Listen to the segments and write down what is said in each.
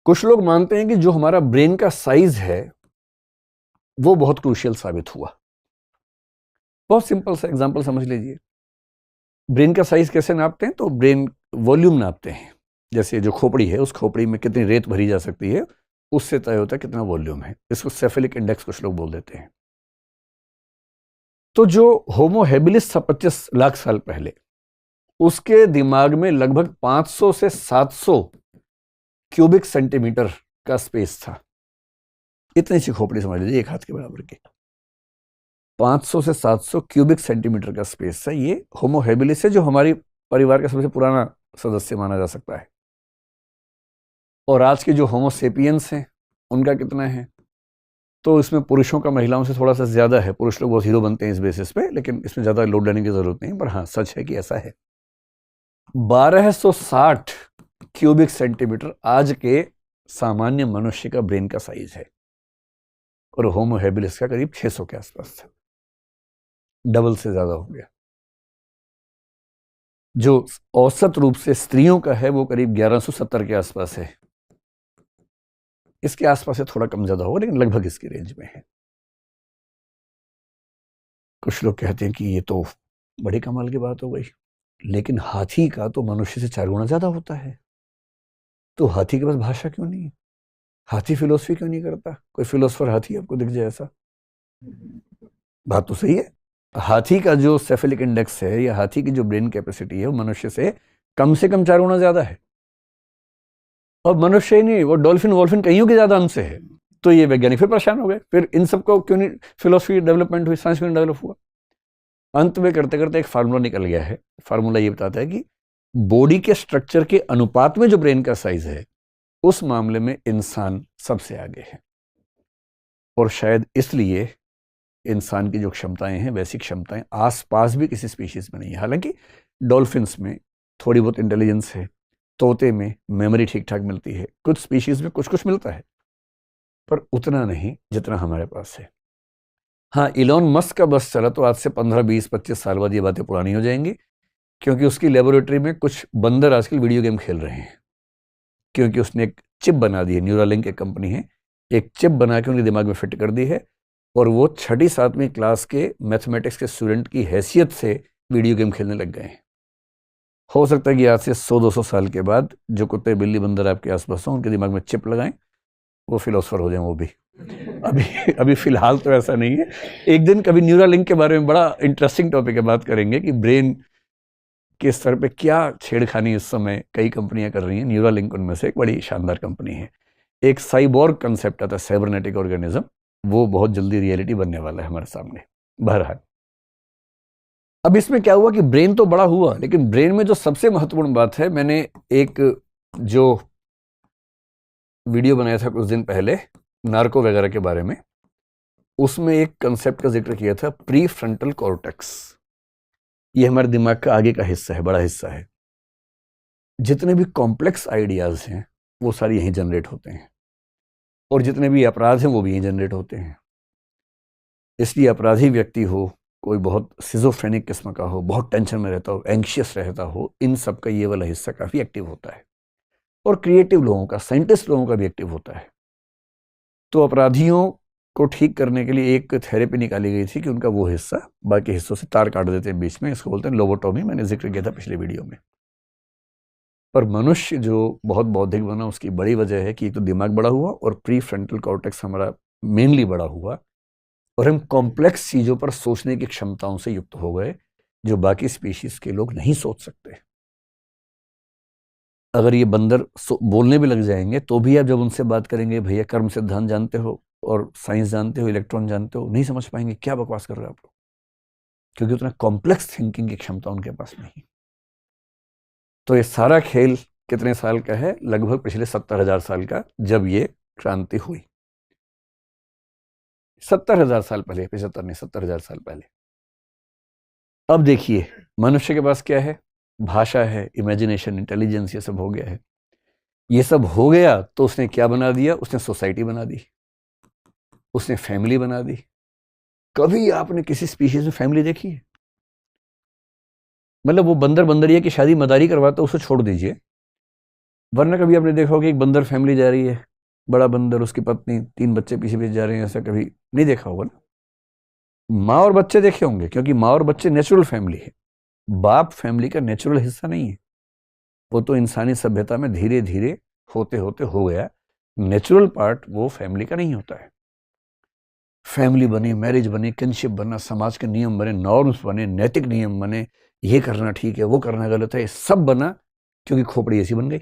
कुछ लोग मानते हैं कि जो हमारा ब्रेन का साइज है वो बहुत क्रूशियल साबित हुआ। बहुत सिंपल सा एग्जांपल समझ लीजिए। ब्रेन का साइज कैसे नापते हैं? तो ब्रेन वॉल्यूम नापते हैं। जैसे जो खोपड़ी है, उस खोपड़ी में कितनी रेत भरी जा सकती है, उससे तय होता है कितना वॉल्यूम है। इसको सेफेलिक इंडेक्स कुछ लोग बोल देते हैं। तो जो होमो हेबिलिस था 25 लाख साल पहले, उसके दिमाग में लगभग 500 से 700 क्यूबिक सेंटीमीटर का स्पेस था। इतनी सी खोपड़ी समझ लीजिए, एक हाथ के बराबर की। 500 से 700 क्यूबिक सेंटीमीटर का स्पेस है। ये होमो हेबिलिस है, जो हमारी परिवार का सबसे पुराना सदस्य माना जा सकता है। और आज के जो होमो सेपियंस हैं, उनका कितना है? तो इसमें पुरुषों का महिलाओं से थोड़ा सा ज्यादा है। पुरुष लोग बहुत हीरो बनते हैं इस बेसिस पे, लेकिन इसमें ज्यादा लोड लेने की जरूरत नहीं। पर हाँ, सच है कि ऐसा है। 1260 क्यूबिक सेंटीमीटर आज के सामान्य मनुष्य का ब्रेन का साइज है, और होमो हेबिलिस का करीब 600 के आसपास था। डबल से ज्यादा हो गया। जो औसत रूप से स्त्रियों का है वो करीब 1170 के आसपास है। इसके आसपास से थोड़ा कम ज्यादा होगा, लेकिन लगभग इसकी रेंज में है। कुछ लोग कहते हैं कि ये तो बड़ी कमाल की बात हो गई, लेकिन हाथी का तो मनुष्य से 4 गुना ज्यादा होता है। तो हाथी के पास भाषा क्यों नहीं है? हाथी फिलोसफी क्यों नहीं करता? कोई फिलोसफर हाथी आपको दिख जाए ऐसा? बात तो सही है। हाथी का जो सेफेलिक इंडेक्स है, या हाथी की जो ब्रेन कैपेसिटी है, वो मनुष्य से कम 4 गुना ज्यादा है। और मनुष्य ही नहीं, वो डॉल्फिन वॉल्फिन कईयों के ज्यादा अंश है। तो ये वैज्ञानिक फिर परेशान हो गए। फिर इन सबको क्यों नहीं फिलोसफी डेवलपमेंट हुई, साइंस क्यों नहीं डेवलप हुआ? अंत में करते करते एक फार्मूला निकल गया है। फार्मूला ये बताता है कि बॉडी के स्ट्रक्चर के अनुपात में जो ब्रेन का साइज है, उस मामले में इंसान सबसे आगे है। और शायद इसलिए इंसान की जो क्षमताएं हैं, वैसी क्षमताएं आसपास भी किसी स्पीशीज में नहीं है। हालांकि डॉल्फिन्स में थोड़ी बहुत इंटेलिजेंस है, तोते में मेमोरी ठीक ठाक मिलती है, कुछ स्पीशीज में कुछ कुछ मिलता है, पर उतना नहीं जितना हमारे पास है। हाँ, इलॉन मस्क का बस चला तो आज से 15, 20, 25 साल बाद ये बातें पुरानी हो जाएंगी, क्योंकि उसकी लेबोरेटरी में कुछ बंदर आजकल वीडियो गेम खेल रहे हैं। क्योंकि उसने एक चिप बना दी है, न्यूरालिंक एक कंपनी है, एक चिप बना के उनके दिमाग में फिट कर दी है, और वो 6ठी 7वीं क्लास के मैथमेटिक्स के स्टूडेंट की हैसियत से वीडियो गेम खेलने लग गए हैं। हो सकता है कि आज से 100-200 साल के बाद जो कुत्ते बिल्ली बंदर आपके आसपास हों, उनके दिमाग में चिप लगाएं, वो फिलोसफर हो जाएं वो भी। अभी अभी फिलहाल तो ऐसा नहीं है। एक दिन कभी न्यूरालिंक के बारे में बड़ा इंटरेस्टिंग टॉपिक है, बात करेंगे कि ब्रेन के स्तर पे क्या छेड़खानी इस समय कई कंपनियां कर रही हैं। न्यूरालिंक उनमें से एक बड़ी शानदार कंपनी है। एक साइबोर्ग कंसेप्ट आता है, साइबरनेटिक ऑर्गेनिज्म, वो बहुत जल्दी रियलिटी बनने वाला है हमारे सामने। बहरहाल, अब इसमें क्या हुआ कि ब्रेन तो बड़ा हुआ, लेकिन ब्रेन में जो सबसे महत्वपूर्ण बात है, मैंने एक जो वीडियो बनाया था कुछ दिन पहले नार्को वगैरह के बारे में, उसमें एक कंसेप्ट का जिक्र किया था, प्री फ्रंटल कॉर्टेक्स। ये हमारे दिमाग का आगे का हिस्सा है, बड़ा हिस्सा है। जितने भी कॉम्प्लेक्स आइडियाज हैं वो सारे यहीं जनरेट होते हैं, और जितने भी अपराध हैं वो भी यहीं जनरेट होते हैं। इसलिए अपराधी व्यक्ति हो, कोई बहुत सिजोफ्रेनिक किस्म का हो, बहुत टेंशन में रहता हो, एंग्शियस रहता हो, इन सब का ये वाला हिस्सा काफी एक्टिव होता है। और क्रिएटिव लोगों का, साइंटिस्ट लोगों का भी एक्टिव होता है। तो अपराधियों को ठीक करने के लिए एक थेरेपी निकाली गई थी कि उनका वो हिस्सा बाकी हिस्सों से तार काट देते हैं बीच में। इसको बोलते हैं लोबोटॉमी। मैंने जिक्र किया था पिछले वीडियो में। पर मनुष्य जो बहुत बौद्धिक बना, उसकी बड़ी वजह है कि एक तो दिमाग बड़ा हुआ, और प्री फ्रंटल कॉर्टेक्स हमारा मेनली बड़ा हुआ, और हम कॉम्प्लेक्स चीजों पर सोचने की क्षमताओं से युक्त हो गए, जो बाकी स्पीशीज के लोग नहीं सोच सकते। अगर ये बंदर बोलने भी लग जाएंगे तो भी आप जब उनसे बात करेंगे, भैया कर्म सिद्धांत जानते हो और साइंस जानते हो, इलेक्ट्रॉन जानते हो, नहीं समझ पाएंगे क्या बकवास कर रहे हो आप लोग, क्योंकि उतना कॉम्प्लेक्स थिंकिंग की क्षमता उनके पास नहीं। तो ये सारा खेल कितने साल का है? लगभग पिछले 70,000 साल का, जब ये क्रांति हुई। 70,000 साल पहले, 75 नहीं, 70,000 साल पहले। अब देखिए मनुष्य के पास क्या है? भाषा है, इमेजिनेशन, इंटेलिजेंस, ये सब हो गया है। ये सब हो गया तो उसने क्या बना दिया? उसने सोसाइटी बना दी, उसने फैमिली बना दी। कभी आपने किसी स्पीशीज में फैमिली देखी है? मतलब वो बंदर बंदरिया की शादी मदारी करवाता, उसे छोड़ दीजिए, वरना कभी आपने देखा होगा कि एक बंदर फैमिली जा रही है, बड़ा बंदर, उसकी पत्नी, 3 बच्चे पीछे पीछे जा रहे हैं, ऐसा कभी नहीं देखा होगा ना। माँ और बच्चे देखे होंगे, क्योंकि माँ और बच्चे नेचुरल फैमिली है। बाप फैमिली का नेचुरल हिस्सा नहीं है, वो तो इंसानी सभ्यता में धीरे धीरे होते होते हो गया। नेचुरल पार्ट वो फैमिली का नहीं होता है। फैमिली बनी, मैरिज बनी, किनशिप बना, समाज के नियम बने, नॉर्म्स बने, नैतिक नियम बने, ये करना ठीक है, वो करना गलत है, सब बना क्योंकि खोपड़ी ऐसी बन गई।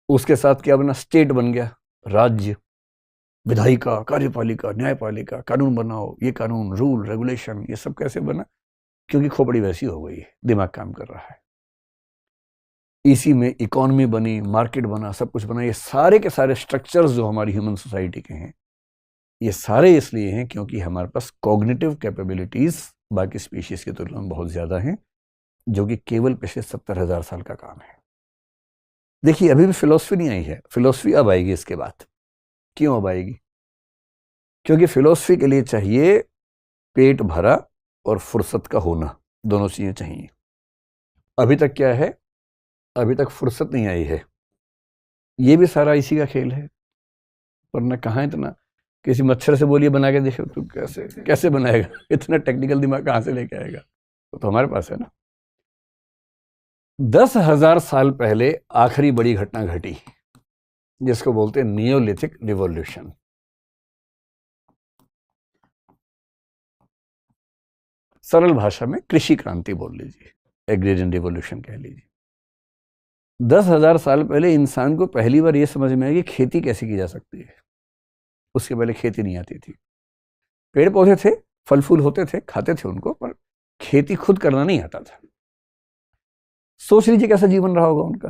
उसके साथ क्या बना? स्टेट बन गया, राज्य, विधायिका, कार्यपालिका, न्यायपालिका, कानून बनाओ, ये कानून, रूल, रेगुलेशन, ये सब कैसे बना? क्योंकि खोपड़ी वैसी हो गई, दिमाग काम कर रहा है। इसी में इकोनॉमी बनी, मार्केट बना, सब कुछ बना। ये सारे के सारे स्ट्रक्चर्स जो हमारी ह्यूमन सोसाइटी के हैं, ये सारे इसलिए हैं क्योंकि हमारे पास कॉग्निटिव कैपेबिलिटीज बाकी स्पीशीज की तुलना में बहुत ज्यादा हैं, जो कि केवल पिछले 70,000 साल का काम है। देखिए, अभी भी फिलॉसफी नहीं आई है, फिलॉसफी अब आएगी इसके बाद। क्यों अब आएगी? क्योंकि फिलॉसफी के लिए चाहिए पेट भरा और फुर्सत का होना, दोनों चीजें चाहिए। अभी तक क्या है? अभी तक फुर्सत नहीं आई है। ये भी सारा इसी का खेल है, वरना कहाँ इतना। किसी मच्छर से बोलिए बना के देखो, तू कैसे कैसे बनाएगा? इतना टेक्निकल दिमाग कहाँ से लेके आएगा? तो हमारे पास है ना। 10,000 साल पहले आखिरी बड़ी घटना घटी, जिसको बोलते हैं नियोलिथिक रिवॉल्यूशन। सरल भाषा में कृषि क्रांति बोल लीजिए, एग्रेरियन रिवॉल्यूशन कह लीजिए। 10,000 साल पहले इंसान को पहली बार यह समझ में आया कि खेती कैसे की जा सकती है। उसके पहले खेती नहीं आती थी। पेड़ पौधे थे, फल फूल होते थे, खाते थे उनको, पर खेती खुद करना नहीं आता था। सोच लीजिए कैसा जीवन रहा होगा उनका।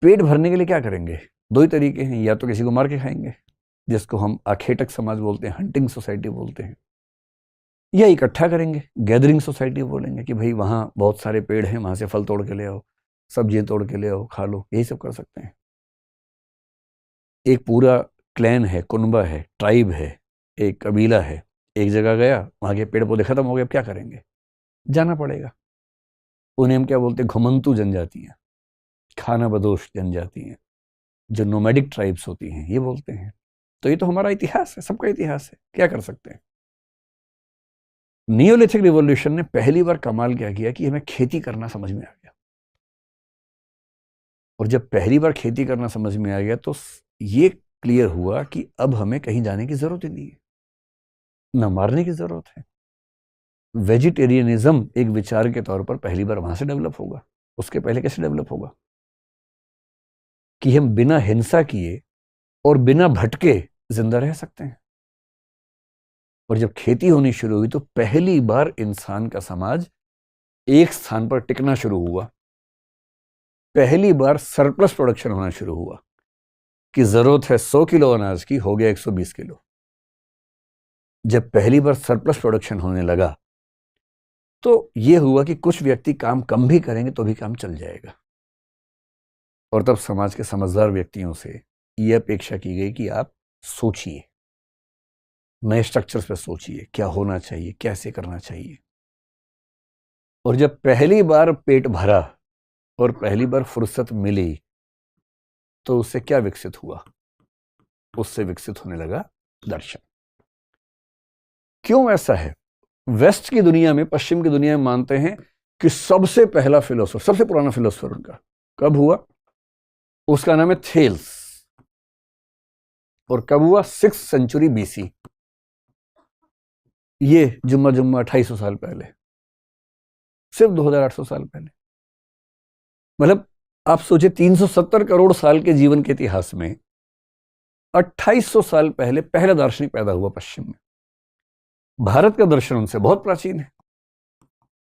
पेट भरने के लिए क्या करेंगे? दो ही तरीके हैं, या तो किसी को मार के खाएंगे, जिसको हम आखेटक समाज बोलते हैं, हंटिंग सोसाइटी बोलते हैं, या इकट्ठा करेंगे, गैदरिंग सोसाइटी बोलेंगे कि भाई वहां बहुत सारे पेड़ हैं, वहां से फल तोड़ के ले आओ, सब्जियां तोड़ के ले आओ, खा लो। यही सब कर सकते हैं। एक पूरा क्लैन है, कुनबा है, ट्राइब है, एक कबीला है, एक जगह गया, वहां के पेड़ पौधे खत्म हो गए, अब क्या करेंगे? जाना पड़ेगा। उन्हें हम क्या बोलते हैं? घुमंतु जनजातियां, खाना बदोश जनजातियां, जो नोमैडिक ट्राइब्स होती हैं, ये बोलते हैं। तो ये तो हमारा इतिहास है, सबका इतिहास है, क्या कर सकते हैं। नियोलिथिक रिवॉल्यूशन ने पहली बार कमाल क्या किया कि हमें खेती करना समझ में आ गया। और जब पहली बार खेती करना समझ में आ गया तो ये क्लियर हुआ कि अब हमें कहीं जाने की जरूरत ही नहीं है, न मारने की जरूरत है। वेजिटेरियनिज्म एक विचार के तौर पर पहली बार वहां से डेवलप होगा। उसके पहले कैसे डेवलप होगा? कि हम बिना हिंसा किए और बिना भटके जिंदा रह सकते हैं। और जब खेती होनी शुरू हुई तो पहली बार इंसान का समाज एक स्थान पर टिकना शुरू हुआ। पहली बार सरप्लस प्रोडक्शन होना शुरू हुआ कि जरूरत है 100 किलो अनाज की, हो गया 120 किलो। जब पहली बार सरप्लस प्रोडक्शन होने लगा तो यह हुआ कि कुछ व्यक्ति काम कम भी करेंगे तो भी काम चल जाएगा। और तब समाज के समझदार व्यक्तियों से यह अपेक्षा की गई कि आप सोचिए, नए स्ट्रक्चर्स पे सोचिए, क्या होना चाहिए, कैसे करना चाहिए। और जब पहली बार पेट भरा और पहली बार फुर्सत मिली तो उससे क्या विकसित हुआ? उससे विकसित होने लगा दर्शन। क्यों ऐसा है? वेस्ट की दुनिया में, पश्चिम की दुनिया में मानते हैं कि सबसे पहला फिलोसोफर, सबसे पुराना फिलोसोफर उनका कब हुआ? उसका नाम है थेल्स। और कब हुआ? 6th century BC। ये जुम्मा 2800 साल पहले, सिर्फ 2800 साल पहले। मतलब आप सोचिए, 370 करोड़ साल के जीवन के इतिहास में 2800 साल पहले पहला दार्शनिक पैदा हुआ पश्चिम में। भारत का दर्शन उनसे बहुत प्राचीन है।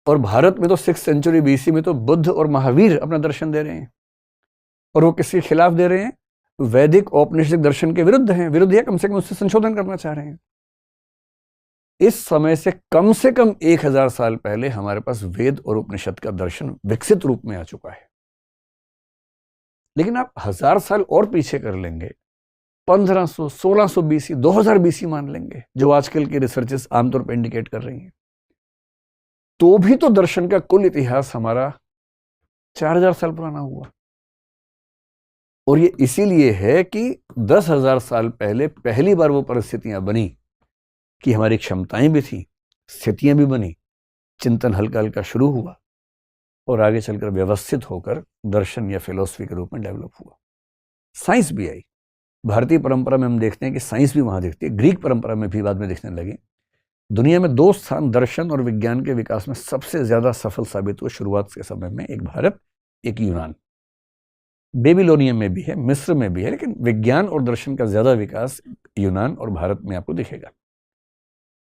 और भारत में तो 6th सेंचुरी BC में तो बुद्ध और महावीर अपना दर्शन दे रहे हैं। और वो किसके खिलाफ दे रहे हैं? वैदिक औपनिषदिक दर्शन के विरुद्ध हैं, विरुद्ध या कम से कम उससे संशोधन करना चाह रहे हैं। इस समय से कम 1000 साल पहले हमारे पास वेद और उपनिषद का दर्शन विकसित रूप में आ चुका है। लेकिन आप 1000 साल और पीछे कर लेंगे, 1500, 1600 BC, 2000 BC मान लेंगे, जो आजकल की रिसर्चेस आमतौर पर इंडिकेट कर रही हैं, तो भी तो दर्शन का कुल इतिहास हमारा 4000 साल पुराना हुआ। और ये इसीलिए है कि 10,000 साल पहले पहली बार वो परिस्थितियां बनी कि हमारी क्षमताएं भी थी, स्थितियां भी बनी, चिंतन हल्का हल्का शुरू हुआ और आगे चलकर व्यवस्थित होकर दर्शन या फिलॉसफी के रूप में डेवलप हुआ। साइंस भी आई। भारतीय परंपरा में हम देखते हैं कि साइंस भी वहां दिखती है, ग्रीक परंपरा में भी बाद में दिखने लगी। दुनिया में 2 स्थान दर्शन और विज्ञान के विकास में सबसे ज्यादा सफल साबित हुए शुरुआत के समय में, एक भारत, एक यूनान। बेबीलोनियम में भी है, मिस्र में भी है, लेकिन विज्ञान और दर्शन का ज्यादा विकास यूनान और भारत में आपको दिखेगा,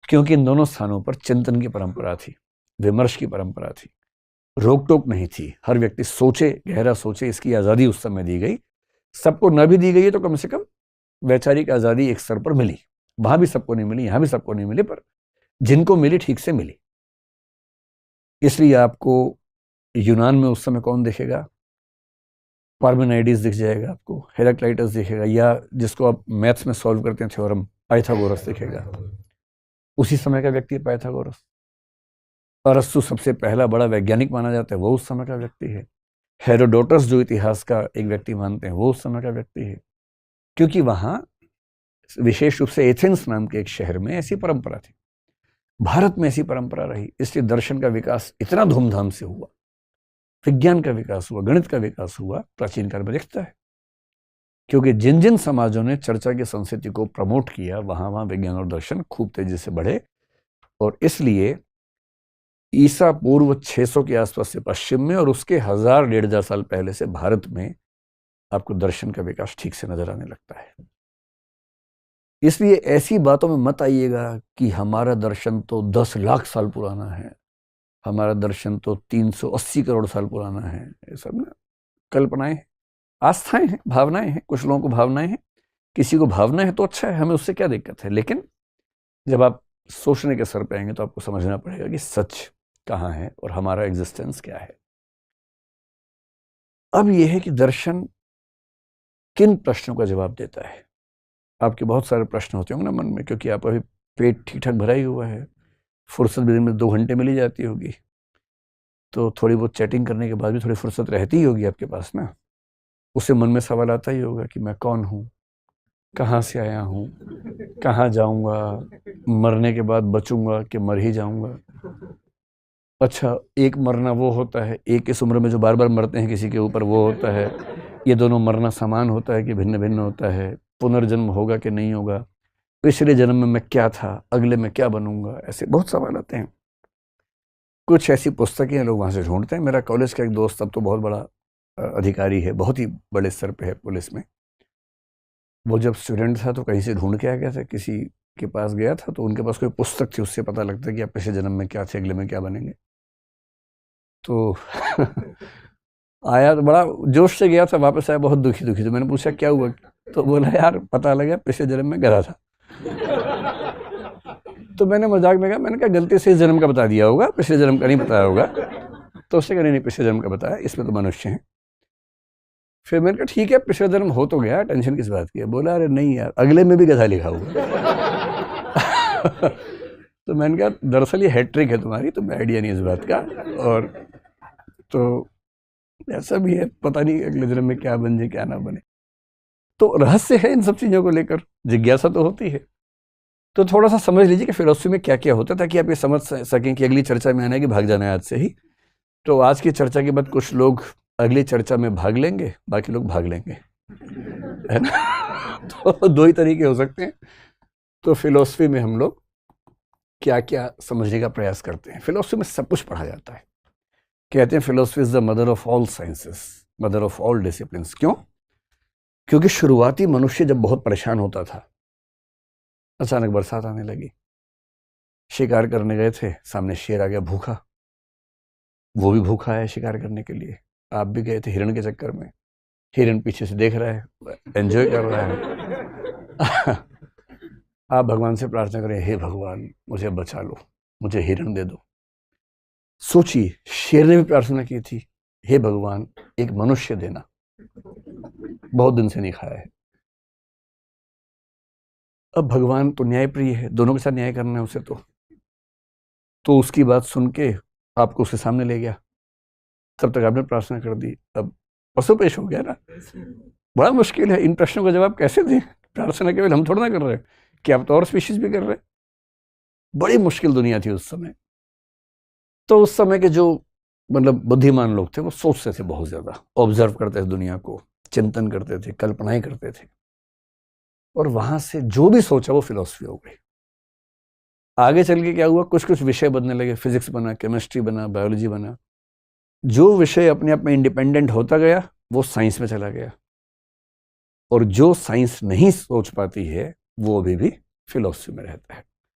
क्योंकि इन दोनों स्थानों पर चिंतन की परंपरा थी, विमर्श की परंपरा थी, रोक टोक नहीं थी। हर व्यक्ति सोचे, गहरा सोचे, इसकी आजादी उस समय दी गई। सबको न भी दी गई है तो कम से कम वैचारिक आजादी एक स्तर पर मिली। वहां भी सबको नहीं मिली, यहां भी सबको नहीं मिली, पर जिनको मिली ठीक से मिली। इसलिए आपको यूनान में उस समय कौन दिखेगा? पार्मेनाइडिस दिख जाएगा आपको, हेराक्लाइटस दिखेगा, या जिसको आप मैथ्स में सॉल्व करते हैं थ्योरम, पाइथागोरस दिखेगा। उसी समय का व्यक्ति है पाइथागोरस। अरस्तु सबसे पहला बड़ा वैज्ञानिक माना जाता है, वो उस समय का व्यक्ति है। हेरोडोटस जो इतिहास का एक व्यक्ति मानते हैं, वो उस समय का व्यक्ति है। क्योंकि वहां विशेष रूप से एथेंस नाम के एक शहर में ऐसी परंपरा थी। भारत में ऐसी परंपरा रही, इसलिए दर्शन का विकास इतना धूमधाम से हुआ, विज्ञान का विकास हुआ, गणित का विकास हुआ, प्राचीन काल में दिखता है। क्योंकि जिन जिन समाजों ने चर्चा की संस्कृति को प्रमोट किया, वहां वहां विज्ञान और दर्शन खूब तेजी से बढ़े। और इसलिए ईसा पूर्व 600 के आसपास से पश्चिम में और उसके 1000-1500 साल पहले से भारत में आपको दर्शन का विकास ठीक से नजर आने लगता है। इसलिए ऐसी बातों में मत आइएगा कि हमारा दर्शन तो 10 लाख साल पुराना है, हमारा दर्शन तो 380 करोड़ साल पुराना है। ये सब ना कल्पनाएं हैं, आस्थाएं हैं, भावनाएं हैं। कुछ लोगों को भावनाएं हैं, किसी को भावना है तो अच्छा है, हमें उससे क्या दिक्कत है। लेकिन जब आप सोचने के स्तर पे आएंगे तो आपको समझना पड़ेगा कि सच कहाँ है और हमारा एग्जिस्टेंस क्या है। अब यह है कि दर्शन किन प्रश्नों का जवाब देता है। आपके बहुत सारे प्रश्न होते होंगे ना मन में, क्योंकि आप अभी पेट ठीक ठाक भरा ही हुआ है, फुर्सत भी दिन में 2 घंटे मिली जाती होगी, तो थोड़ी बहुत चैटिंग करने के बाद भी थोड़ी फुर्सत रहती ही होगी आपके पास ना। उससे मन में सवाल आता ही होगा कि मैं कौन हूँ, कहाँ से आया हूँ, कहाँ जाऊँगा, मरने के बाद बचूंगा कि मर ही जाऊँगा। अच्छा, एक मरना वो होता है, एक इस उम्र में जो बार बार मरते हैं किसी के ऊपर, वो होता है। ये दोनों मरना समान होता है कि भिन्न भिन्न होता है? पुनर्जन्म होगा कि नहीं होगा? पिछले जन्म में मैं क्या था, अगले में क्या बनूंगा? ऐसे बहुत सवाल आते हैं। कुछ ऐसी पुस्तकें लोग वहाँ से ढूंढते हैं। मेरा कॉलेज का एक दोस्त अब तो बहुत बड़ा अधिकारी है, बहुत ही बड़े स्तर पे है पुलिस में। वो जब स्टूडेंट था तो कहीं से ढूंढ के आ गया था, किसी के पास गया था, तो उनके पास कोई पुस्तक थी, उससे पता लगता है कि आप पिछले जन्म में क्या थे, अगले में क्या बनेंगे। तो आया तो बड़ा जोश से गया था, वापस आया बहुत दुखी दुखी। तो मैंने पूछा क्या हुआ, तो बोला यार पता लगा पिछले जन्म में गधा था। तो मैंने मजाक में कहा, मैंने कहा गलती से इस जन्म का बता दिया होगा, पिछले जन्म का नहीं बताया होगा। तो उससे कहा नहीं पिछले जन्म का बताया, इसमें तो मनुष्य हैं। फिर मैंने कहा ठीक है, पिछले जन्म हो तो गया, टेंशन किस बात की है। बोला अरे नहीं यार, अगले में भी गधा लिखा हुआ। तो मैंने कहा दरअसल ये हैट्रिक है तुम्हारी, तुम्हें आइडिया नहीं इस बात का। और तो ऐसा भी है, पता नहीं अगले जन्म में क्या बन जाए क्या ना बने। तो रहस्य है इन सब चीजों को लेकर, जिज्ञासा तो होती है। तो थोड़ा सा समझ लीजिए कि फिलॉसफी में क्या क्या होता है, ताकि आप ये समझ सकें कि अगली चर्चा में आना है कि भाग जाना है आज से ही। तो आज की चर्चा के बाद कुछ लोग अगली चर्चा में भाग लेंगे, बाकी लोग भाग लेंगे, है ना। तो 2 ही तरीके हो सकते हैं। तो फिलॉसफी में हम लोग क्या क्या समझने का प्रयास करते हैं। फिलॉसफी में सब कुछ पढ़ा जाता है। कहते हैं philosophy is the mother of all sciences, mother of all discipline. क्यों? क्योंकि शुरुआती मनुष्य जब बहुत परेशान होता था, अचानक बरसात आने लगी, शिकार करने गए थे, सामने शेर आ गया भूखा, वो भी भूखा है शिकार करने के लिए। आप भी गए थे हिरण के चक्कर में, हिरण पीछे से देख रहा है, एंजॉय कर रहा है। आप भगवान से प्रार्थना करें, हे भगवान मुझे बचा लो, मुझे हिरण दे दो। सोचिए, शेर ने भी प्रार्थना की थी, हे भगवान एक मनुष्य देना, बहुत दिन से नहीं खाया है। अब भगवान तो न्यायप्रिय है, दोनों के साथ न्याय करना है उसे। तो उसकी बात सुन के आपको उसके सामने ले गया, तब तक आपने प्रार्थना कर दी, अब पशुपेश हो गया ना। बड़ा मुश्किल है, इन प्रश्नों का जवाब कैसे दें? प्रार्थना केवल हम थोड़ा ना कर रहे हैं, कि आप तो और स्पीशीज भी कर रहे हैं। बड़ी मुश्किल दुनिया थी उस समय। तो उस समय के जो मतलब बुद्धिमान लोग थे वो सोचते थे, बहुत ज्यादा ऑब्जर्व करते थे दुनिया को, चिंतन करते थे, कल्पनाएं करते थे, और वहां से जो भी सोचा वो फिलॉसफी हो गई। आगे चल के क्या हुआ, कुछ कुछ विषय बनने लगे, फिजिक्स बना, केमिस्ट्री बना, बायोलॉजी बना। जो विषय अपने आप में इंडिपेंडेंट होता गया वो साइंस में चला गया, और जो साइंस नहीं सोच पाती है वो अभी भी फिलॉसफी में रहता है।